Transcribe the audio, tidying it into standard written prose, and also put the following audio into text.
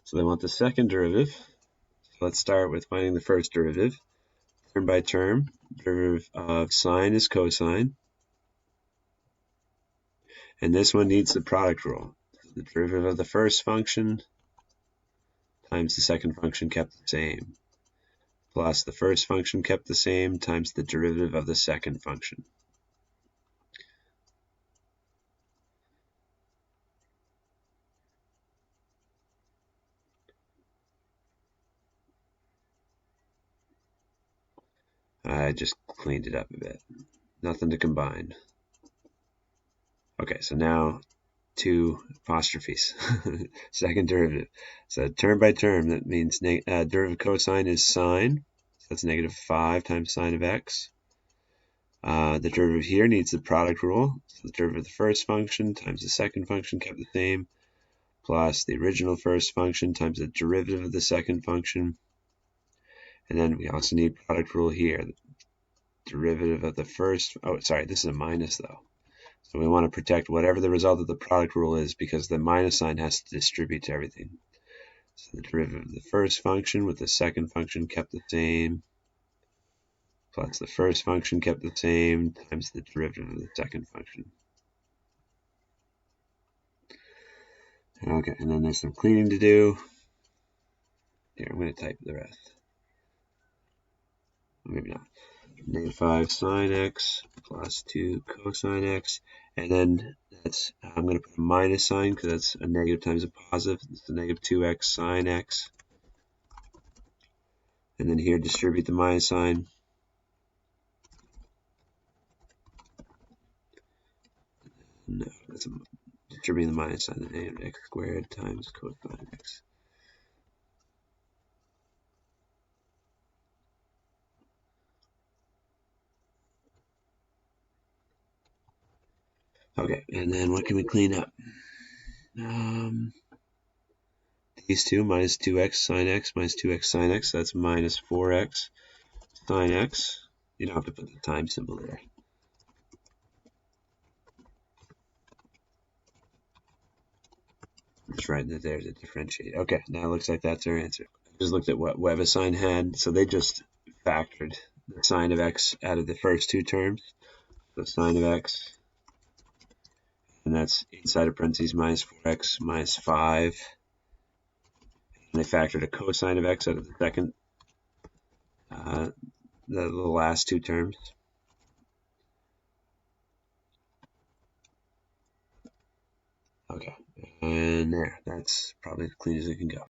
So they want the second derivative. So let's start with finding the first derivative. Term by term, derivative of sine is cosine. And this one needs the product rule. The derivative of the first function times the second function kept the same, plus the first function kept the same times the derivative of the second function. I just cleaned it up a bit. Nothing to combine. Okay, so now two apostrophes. Second derivative. So term by term, that means derivative of cosine is sine. So that's -5 times sine of x. The derivative here needs the product rule. So the derivative of the first function times the second function kept the same, plus the original first function times the derivative of the second function. And then we also need product rule here. The derivative of the first, oh, sorry, this is a minus though. So we want to protect whatever the result of the product rule is because the minus sign has to distribute to everything. So the derivative of the first function with the second function kept the same, plus the first function kept the same, times the derivative of the second function. Okay, and then there's some cleaning to do. Here, I'm going to type the rest. Maybe not. -5 sine x plus 2 cosine x. And then that's, I'm going to put a minus sign because that's a negative times a positive. It's a -2x sine x. And then here, distribute the minus sign. No, that's distributing the minus sign. The x squared times cosine x. Okay, and then what can we clean up? These two, minus 2x sine x minus 2x sine x, that's minus 4x sine x. You don't have to put the time symbol there. Just writing that there to differentiate. Okay, now it looks like that's our answer. Just looked at what Webassine had, so they just factored the sine of x out of the first two terms. The sine of x, and that's inside of parentheses minus 4x minus 5. And they factored a cosine of x out of the second, the last two terms. Okay, and there, that's probably as clean as it can go.